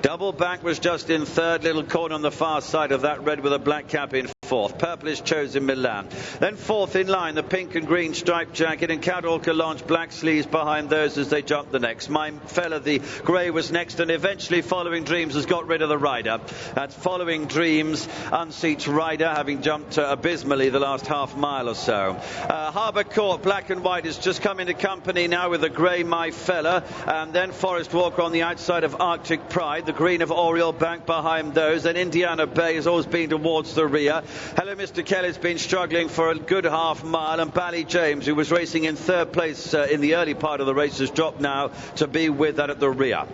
Double Bank was just in third. Little Corn on the far side of that. Red with a black cap in fourth. Purple is chosen Milan. Then fourth in line, the pink and green striped jacket and Cadwell Calanche, black sleeves behind those as they jump the next. My fella, the grey, was next, and eventually Following Dreams has got rid of the rider. That's Following Dreams unseats rider, having jumped abysmally the last half mile or so. Harbour Court, black and white, has just come into company now with the grey My Fella, and then Forest Walker on the outside of Arctic Pride, the green of Oriel Bank behind those, and Indiana Bay has always been towards the rear. Hello Mr. Kelly's been struggling for a good half mile, and Bally James, who was racing in third place in the early part of the race, has dropped now to be with that at the rear.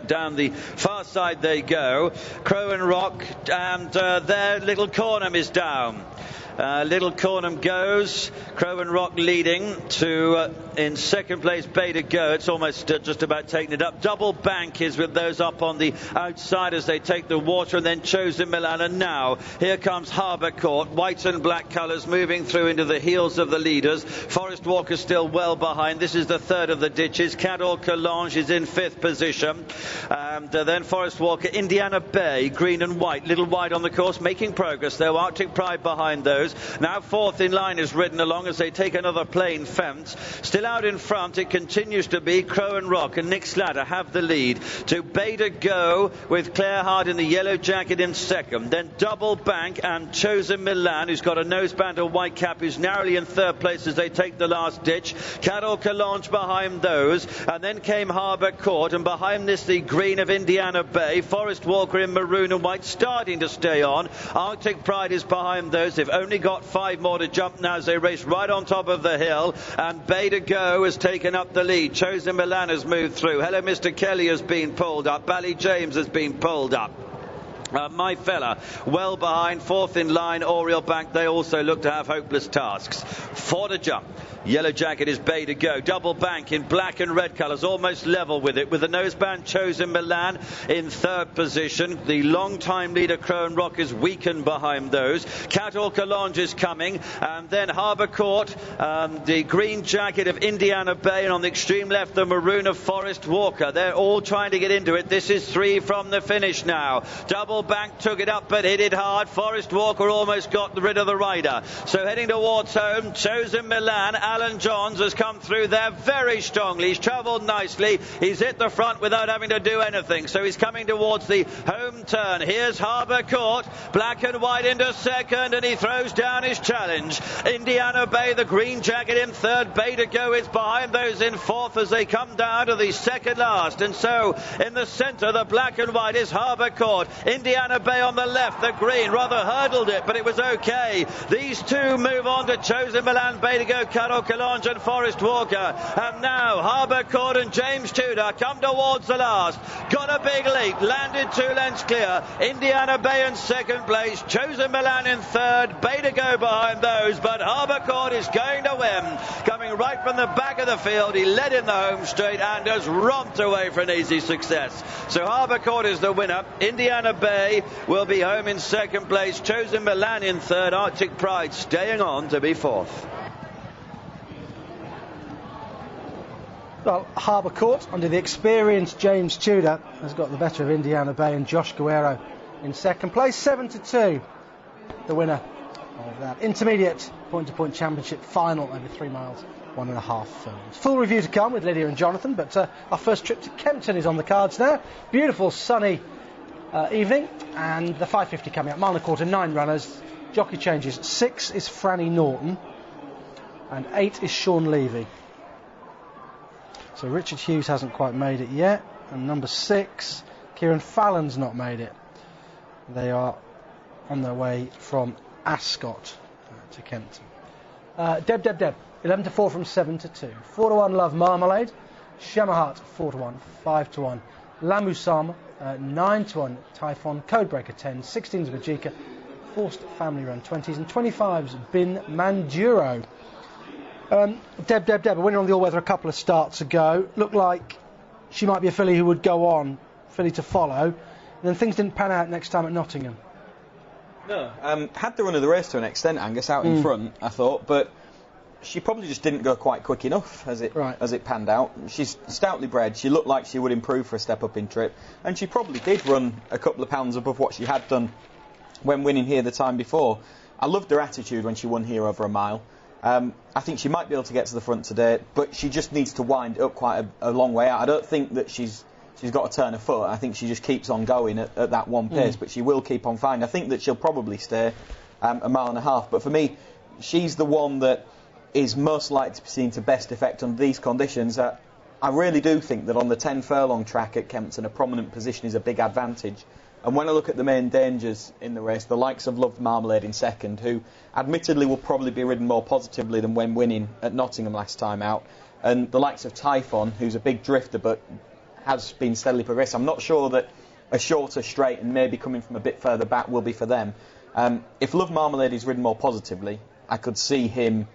Down the far side they go. Crow and Rock, and their Little Cornham is down. Little Cornham goes. Crow and Rock leading to in second place Bay to Go. It's almost just about taking it up. Double Bank is with those up on the outside as they take the water, and then Chosen Milan. And now here comes Harbour Court, white and black colours moving through into the heels of the leaders. Forest Walker still well behind. This is the third of the ditches. Cadwell Calanche is in fifth position, and then Forest Walker, Indiana Bay, green and white, little wide on the course, making progress though. Arctic Pride behind those. Now fourth in line is ridden along as they take another plain fence. Still out in front it continues to be Crow and Rock, and Nick Slatter have the lead to Bay to Go with Claire Hart in the yellow jacket in second. Then Double Bank and Chosen Milan, who's got a noseband and white cap, who's narrowly in third place as they take the last ditch. Cadwell Calanche behind those, and then came Harbour Court, and behind this the green of Indiana Bay. Forest Walker in maroon and white starting to stay on. Arctic Pride is behind those. They've only got 5 more to jump now as they race right on top of the hill, and Bay to Go has taken up the lead. Chosen Milan has moved through. Hello Mr. Kelly has been pulled up. Bally James has been pulled up. My Fella well behind, fourth in line Oriel Bank. They also look to have hopeless tasks. 4 to jump. Yellow jacket is Bay to Go. Double Bank in black and red colours, almost level with it, with the noseband Chosen Milan in third position. The long-time leader Crow and Rock is weakened behind those. Cadwell Calanche is coming, and then Harbour Court, the green jacket of Indiana Bay, and on the extreme left the maroon of Forest Walker. They're all trying to get into it. This is 3 from the finish now. Double Bank took it up but hit it hard. Forest Walker almost got rid of the rider. So heading towards home, Chosen Milan. Alan Johns has come through there very strongly. He's travelled nicely. He's hit the front without having to do anything. So he's coming towards the home turn. Here's Harbour Court, black and white into second, and he throws down his challenge. Indiana Bay, the green jacket, in third. Bay to Go is behind those in fourth as they come down to the second last. And so in the centre, the black and white is Harbour Court. Indiana Bay on the left, the green rather hurdled it, but it was okay. These two move on to Chosen Milan, Bay to Go, Cadwell Calanche and Forest Walker. And now Harbour Court and James Tudor come towards the last. Got a big lead, landed 2 lengths clear. Indiana Bay in second place, Chosen Milan in third, Bay to Go behind those, but Harbour Court is going to win. Coming right from the back of the field, he led in the home straight and has romped away for an easy success. So Harbour Court is the winner. Indiana Bay will be home in second place, Chosen Milan in third, Arctic Pride staying on to be fourth. Well, Harbour Court, under the experienced James Tudor, has got the better of Indiana Bay and Josh Guerrero in second place. 7-2, the winner of that intermediate point-to-point championship final over 3 miles, 1.5 furlongs. Full review to come with Lydia and Jonathan, but our first trip to Kempton is on the cards now. Beautiful sunny evening, and the 5:50 coming up. 1.25 miles, 9 runners. Jockey changes. 6 is Franny Norton, and 8 is Sean Levy. So Richard Hughes hasn't quite made it yet, and number 6, Kieran Fallon's not made it. They are on their way from Ascot to Kempton. Deb. 11-4 from 7-2. 4-1 Love Marmalade. Shamaheart 4-1, 5-1 Lamusama, 9-1 Typhon. Codebreaker 10, 16s Majika, Forced Family Run 20s, and 25s Bin Manduro. Deb, a winner on the all-weather a couple of starts ago. Looked like she might be a filly who would go on, filly to follow. And then things didn't pan out next time at Nottingham. No, had the run of the race to an extent, Angus, out in front, I thought, but she probably just didn't go quite quick enough as it panned out. She's stoutly bred. She looked like she would improve for a step up in trip, and she probably did run a couple of pounds above what she had done when winning here the time before. I loved her attitude when she won here over a mile. I think she might be able to get to the front today, but she just needs to wind up quite a long way out. I don't think that she's got to turn her foot. I think she just keeps on going at that one pace, but she will keep on finding. I think that she'll probably stay a mile and a half, but for me, she's the one that is most likely to be seen to best effect under these conditions. I really do think that on the 10 furlong track at Kempton, a prominent position is a big advantage. And when I look at the main dangers in the race, the likes of Loved Marmalade in second, who admittedly will probably be ridden more positively than when winning at Nottingham last time out, and the likes of Typhon, who's a big drifter but has been steadily progressing. I'm not sure that a shorter straight and maybe coming from a bit further back will be for them. If Loved Marmalade is ridden more positively, I could see him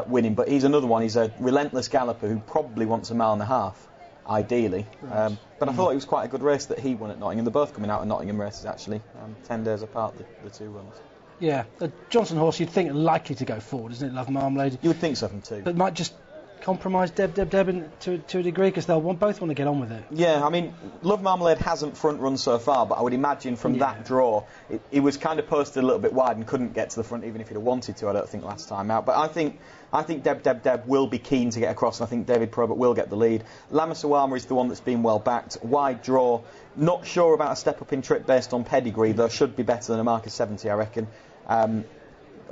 winning, but he's another one. He's a relentless galloper who probably wants a mile and a half, ideally. Right. But I thought it was quite a good race that he won at Nottingham. They're both coming out of Nottingham races, actually, 10 days apart, the two runs. Yeah, the Johnson horse you'd think likely to go forward, isn't it, Love Marmalade? You would think so from two. But might just compromise Deb to a degree, because they'll both want to get on with it. Yeah, I mean, Love Marmalade hasn't front run so far, but I would imagine from that draw, it was kind of posted a little bit wide and couldn't get to the front even if he'd have wanted to, I don't think, last time out. But I think Deb will be keen to get across, and I think David Probert will get the lead. Lamasawama is the one that's been well backed. Wide draw, not sure about a step up in trip based on pedigree, though should be better than a mark of 70, I reckon.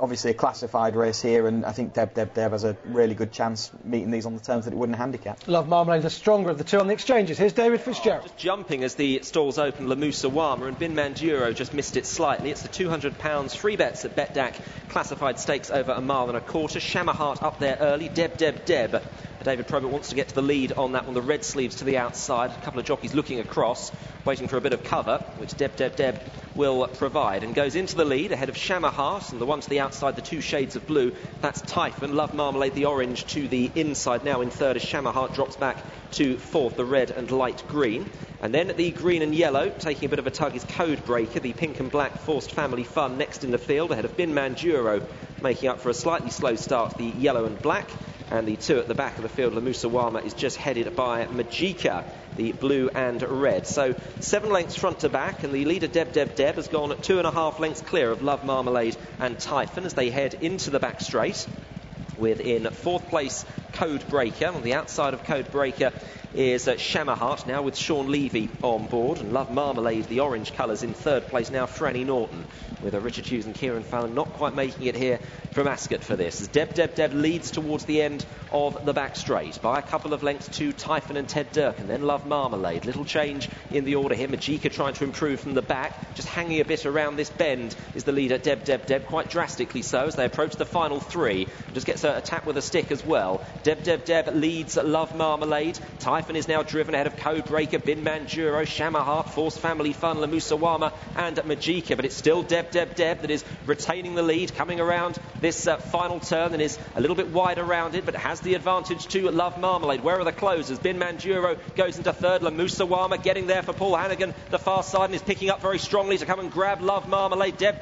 Obviously a classified race here, and I think Deb has a really good chance meeting these on the terms that it wouldn't handicap. Love Marmalade, the stronger of the two on the exchanges. Here's David Fitzgerald. Just jumping as the stalls open, Lamusawama, and Bin Manduro just missed it slightly. It's the £200 free bets at Betdaq, classified stakes over a mile and a quarter. Shamaheart up there early, Deb. David Probert wants to get to the lead on that one, the red sleeves to the outside. A couple of jockeys looking across, waiting for a bit of cover, which Deb will provide, and goes into the lead ahead of Shamaheart, and the one to the outside, the two shades of blue, that's Typhon. Love Marmalade, the orange, to the inside now in third as Shamaheart drops back to fourth, the red and light green. And then the green and yellow, taking a bit of a tug, is Code Breaker, the pink and black Forced Family Fun next in the field, ahead of Bin Manduro, making up for a slightly slow start, the yellow and black. And the two at the back of the field, Lamusawama, is just headed by Majika, the blue and red. So 7 lengths front to back, and the leader Deb has gone 2.5 lengths clear of Love Marmalade and Typhon as they head into the back straight. With in fourth place Code Breaker. On the outside of Code Breaker is Shamaheart, now with Sean Levy on board, and Love Marmalade, the orange colours, in third place now Franny Norton, with Richard Hughes and Kieran Fallon not quite making it here from Ascot for this, as Deb leads towards the end of the back straight by a couple of lengths to Typhon and Ted Durkin, then Love Marmalade. Little change in the order here. Majika trying to improve from the back, just hanging a bit around this bend is the leader Deb, quite drastically so, as they approach the final three. Just gets a tap with a stick as well. Deb leads Love Marmalade. Typhon is now driven ahead of Code Breaker, Bin Manduro, Shamaheart, Forced Family Fun, Lamusawama and Majika, but it's still Deb that is retaining the lead, coming around this final turn, and is a little bit wide around it, but has the advantage to Love Marmalade. Where are the closers? Bin Manduro goes into third, Lamusawama getting there for Paul Hannigan, the far side, and is picking up very strongly to come and grab Love Marmalade. Deb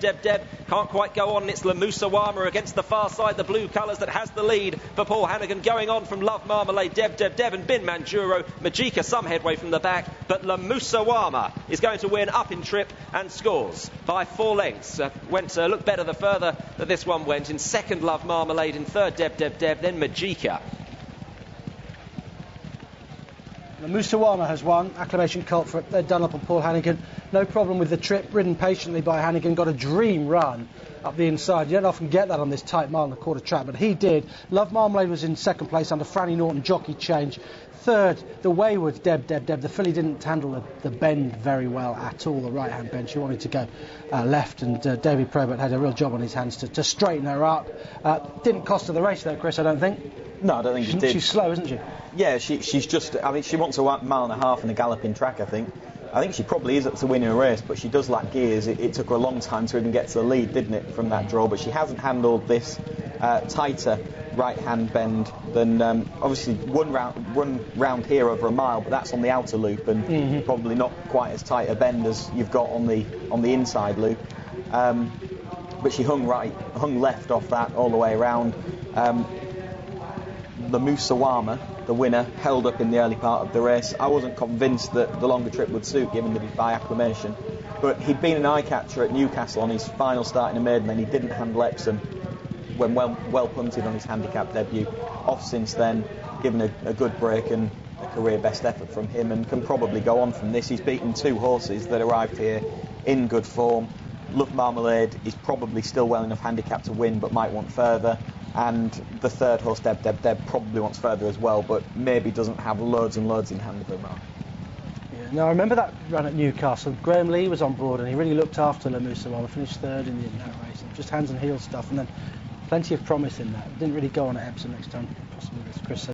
can't quite go on, and it's Lamusawama against the far side, the blue colours, that has the lead for Paul Hannigan, going on from Love Marmalade, Deb and Bin Manduro. Majika some headway from the back, but Lamusawama is going to win up in trip and scores by 4 lengths. Looked better the further that this one went. In second, Love Marmalade. In third, Deb, then Majika. Lamusawama has won. Acclamation cult for Dunlop and Paul Hannigan. No problem with the trip, ridden patiently by Hannigan. Got a dream run up the inside. You don't often get that on this tight mile and a quarter track, but he did. Love Marmalade was in second place under Franny Norton, jockey change. Third, the wayward Deb. The filly didn't handle the bend very well at all, the right-hand bend. She wanted to go left, and David Probert had a real job on his hands to straighten her up. Didn't cost her the race, though, Chris, I don't think. No, I don't think she did. She's slow, isn't she? Yeah, she's just... I mean, she wants a mile and a half in a galloping track, I think. I think she probably is up to winning a race, but she does lack gears. It took her a long time to even get to the lead, didn't it, from that draw? But she hasn't handled this tighter right-hand bend than obviously one round here over a mile, but that's on the outer loop, and probably not quite as tight a bend as you've got on the inside loop. But she hung left off that all the way around. the Musawama, the winner, held up in the early part of the race. I wasn't convinced that the longer trip would suit, given that he's by acclamation. But he'd been an eye-catcher at Newcastle on his final start in a maiden, and he didn't handle Epsom when well punted on his handicap debut. Off since then, given a good break and a career best effort from him, and can probably go on from this. He's beaten 2 horses that arrived here in good form. Love Marmalade is probably still well enough handicapped to win, but might want further. And the third horse, Deb probably wants further as well, but maybe doesn't have loads and loads in hand of him. Yeah, no, I remember that run at Newcastle. Graham Lee was on board and he really looked after La Musawama, finished third in that race. Just hands and heels stuff, and then plenty of promise in that. Didn't really go on at Epsom next time, possibly, as Chris said.